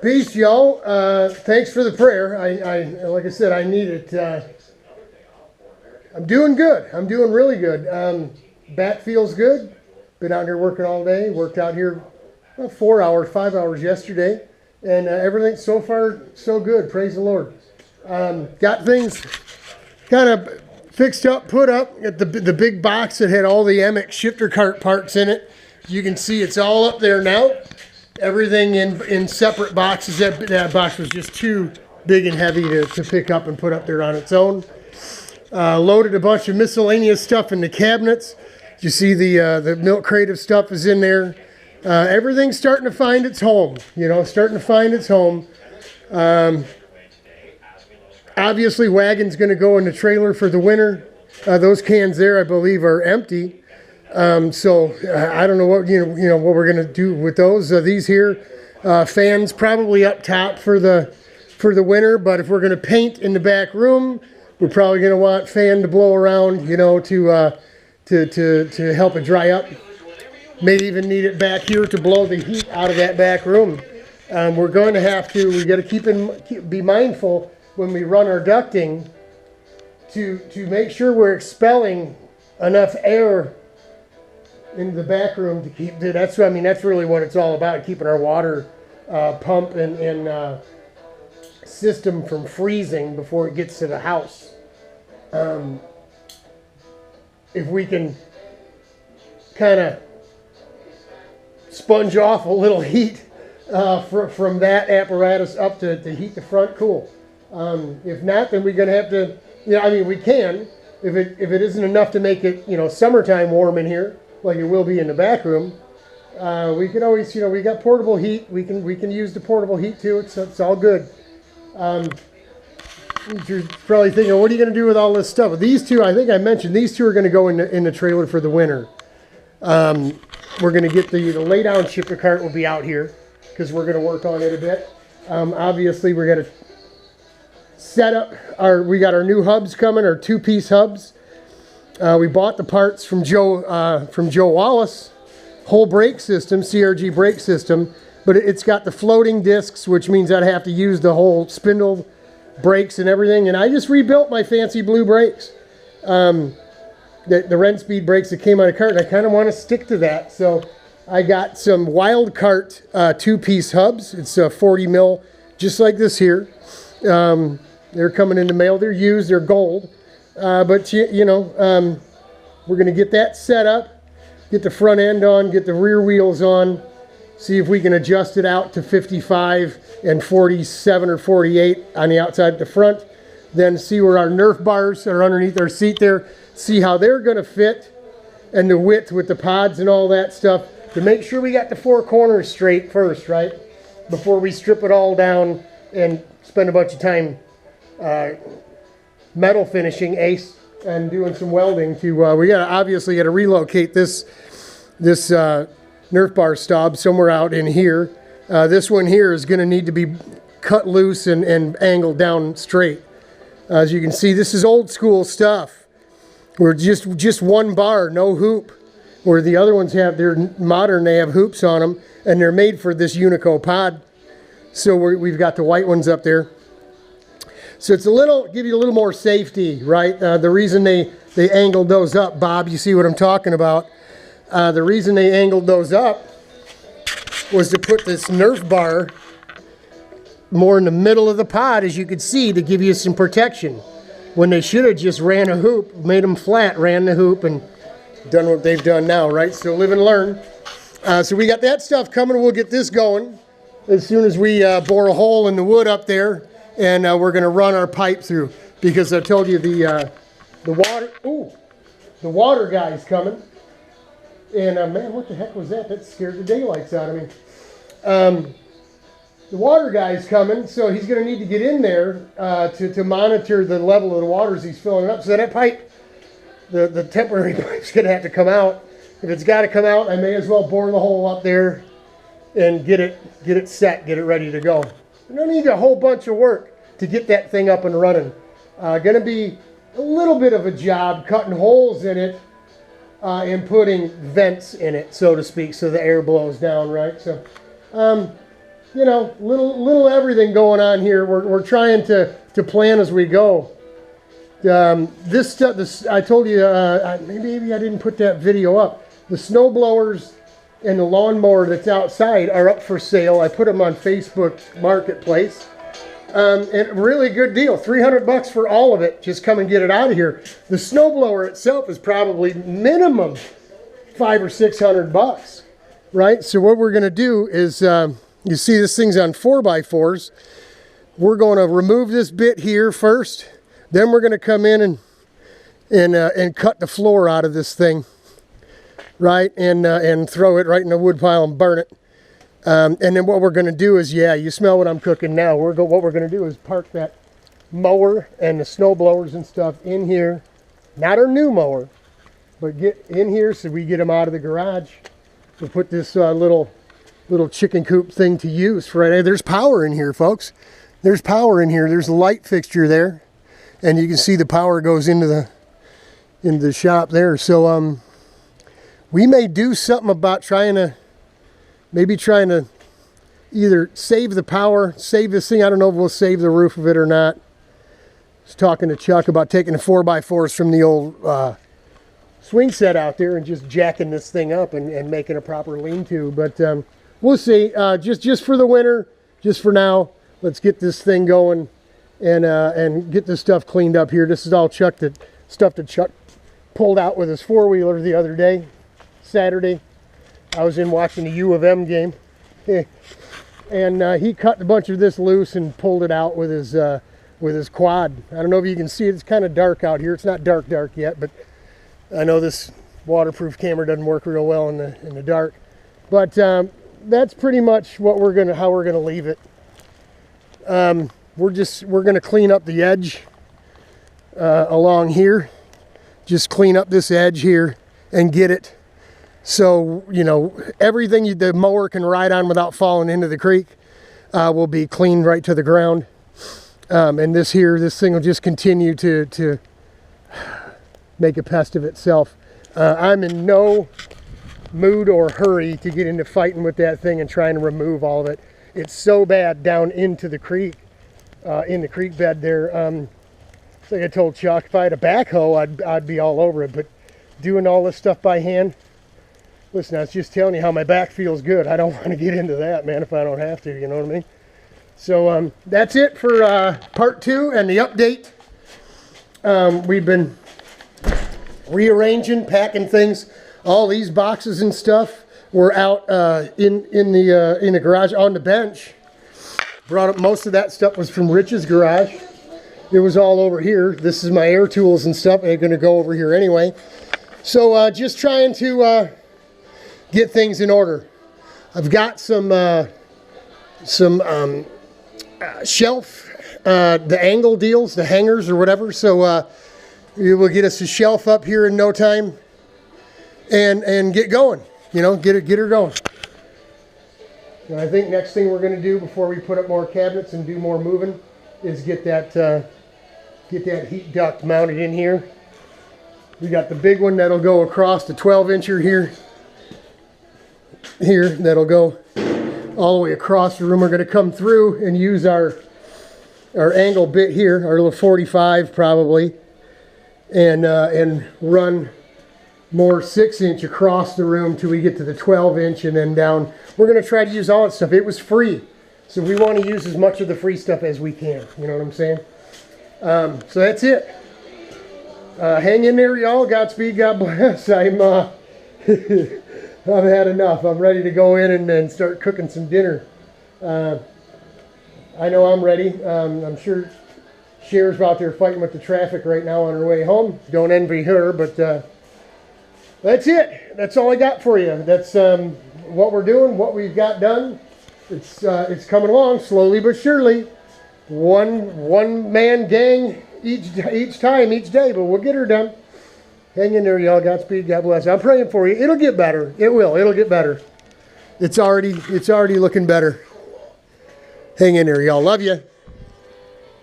Peace, y'all. Thanks for the prayer. Like I said, I need it. I'm doing good. I'm doing really good. Back feels good. Been out here working all day. Worked out here 4 hours, 5 hours yesterday, and everything so far so good. Praise the Lord. Got things kind of fixed up, put up. Got the big box that had all the MX shifter cart parts in it. You can see it's all up there now. Everything in separate boxes. That box was just too big and heavy to pick up and put up there on its own. Loaded a bunch of miscellaneous stuff in the cabinets. You see the milk crate of stuff is in there. Everything's starting to find its home. Starting to find its home. Obviously, wagon's going to go in the trailer for the winter. Those cans there, I believe, are empty. So I don't know what what we're going to do with those. These here, fans probably up top for the winter. But if we're going to paint in the back room, we're probably going to want fan to blow around, to help it dry up. May even need it back here to blow the heat out of that back room. We're going to have to. We got to be mindful when we run our ducting to make sure we're expelling enough air into the back room to keep. That's really what it's all about, keeping our water pump and system from freezing before it gets to the house. If we can kind of sponge off a little heat from that apparatus up to heat the front, cool. If not, then we're going to have to. We can if it isn't enough to make it summertime warm in here, like it will be in the back room. We can always, we got portable heat. We can use the portable heat too. It's all good. You're probably thinking, what are you going to do with all this stuff? These two, I think I mentioned, these two are going to go in the trailer for the winter. We're going to get the lay down shifter cart will be out here because we're going to work on it a bit. Obviously, we're going to set up we got our new hubs coming, our 2-piece hubs. We bought the parts from Joe Wallace, whole brake system, CRG brake system, but it's got the floating discs, which means I'd have to use the whole spindle brakes and everything. And I just rebuilt my fancy blue brakes, the Ren Speed brakes that came out of Kart, and I kind of want to stick to that. So I got some Wild Kart 2-piece hubs. It's 40 mil, just like this here. They're coming in the mail. They're used. They're gold. But we're going to get that set up, get the front end on, get the rear wheels on, see if we can adjust it out to 55 and 47 or 48 on the outside at the front. Then see where our Nerf bars are underneath our seat there. See how they're going to fit and the width with the pods and all that stuff to make sure we got the 4 corners straight first, right? Before we strip it all down and spend a bunch of time metal finishing and doing some welding we obviously got to relocate this Nerf bar stop somewhere out in here. This one here is going to need to be cut loose and angled down straight. As you can see, this is old school stuff. We're just one bar, no hoop. Where the other ones they're modern, they have hoops on them, and they're made for this Unico pod. So we've got the white ones up there. So it's give you a little more safety, right? The reason they angled those up, Bob, you see what I'm talking about. The reason they angled those up was to put this Nerf bar more in the middle of the pod, as you could see, to give you some protection. When they should have just ran a hoop, made them flat, ran the hoop, and done what they've done now, right? So live and learn. So we got that stuff coming. We'll get this going as soon as we bore a hole in the wood up there. And we're going to run our pipe through, because I told you the water guy's coming. And man, what the heck was that? That scared the daylights out of me. The water guy's coming, so he's going to need to get in there to monitor the level of the water as he's filling it up. So that pipe, the temporary pipe's going to have to come out. If it's got to come out, I may as well bore the hole up there and get it set, get it ready to go. You don't need a whole bunch of work to get that thing up and running. Going to be a little bit of a job cutting holes in it and putting vents in it, so to speak, so the air blows down, right? So, you know, little everything going on here. We're trying to plan as we go. This stuff, I told you, maybe I didn't put that video up. The snow blowers and the lawnmower that's outside are up for sale. I put them on Facebook Marketplace. And really good deal, $300 for all of it. Just come and get it out of here. The snowblower itself is probably minimum $500 or $600, right? So what we're going to do is, you see this thing's on 4x4s. We're going to remove this bit here first. Then we're going to come in and cut the floor out of this thing, right? And throw it right in the wood pile and burn it. And then what we're going to do is, yeah, you smell what I'm cooking now. What we're going to do is park that mower and the snow blowers and stuff in here. Not our new mower, but get in here so we get them out of the garage. We'll put this little chicken coop thing to use for right. There's power in here, folks. There's power in here. There's a light fixture there, and you can see the power goes into the shop there. So we may do something about trying to either save the power, save this thing. I don't know if we'll save the roof of it or not. I was talking to Chuck about taking the 4x4s from the old swing set out there and just jacking this thing up and making a proper lean-to. But we'll see. Just for the winter, just for now, let's get this thing going and get this stuff cleaned up here. This is all stuff that Chuck pulled out with his four-wheeler the other day, Saturday. I was in watching the U of M game, and he cut a bunch of this loose and pulled it out with his quad. I don't know if you can see it. It's kind of dark out here. It's not dark yet, but I know this waterproof camera doesn't work real well in the dark. But that's pretty much what how we're gonna leave it. We're gonna clean up the edge along here. Just clean up this edge here and get it. So, you know, everything the mower can ride on without falling into the creek will be cleaned right to the ground. And this thing will just continue to make a pest of itself. I'm in no mood or hurry to get into fighting with that thing and trying to remove all of it. It's so bad down into the creek, in the creek bed there. Like I told Chuck, if I had a backhoe, I'd be all over it. But doing all this stuff by hand, listen, I was just telling you how my back feels good. I don't want to get into that, man, if I don't have to, you know what I mean? So that's it for part 2 and the update. We've been rearranging, packing things. All these boxes and stuff were out in the garage on the bench. Brought up most of that stuff was from Rich's garage. It was all over here. This is my air tools and stuff. They're going to go over here anyway. So just trying to get things in order. I've got some shelf, the angle deals, the hangers or whatever. So we will get us a shelf up here in no time and get going. You know, get her going. And I think next thing we're going to do before we put up more cabinets and do more moving is get that heat duct mounted in here. We got the big one that'll go across the 12-incher here. That'll go all the way across the room. We're going to come through and use our angle bit here, our little 45 probably, and run more 6-inch across the room till we get to the 12-inch and then down. We're going to try to use all that stuff. It was free, so we want to use as much of the free stuff as we can. You know what I'm saying? So that's it. Hang in there, y'all. Godspeed, God bless. I've had enough. I'm ready to go in and start cooking some dinner. I know I'm ready. I'm sure Cher's out there fighting with the traffic right now on her way home. Don't envy her, but that's it. That's all I got for you. That's what we're doing, what we've got done. It's coming along slowly but surely. One man gang each time, each day, but we'll get her done. Hang in there, y'all. Godspeed, God bless. I'm praying for you. It'll get better. It will. It'll get better. It's already looking better. Hang in there, y'all. Love you.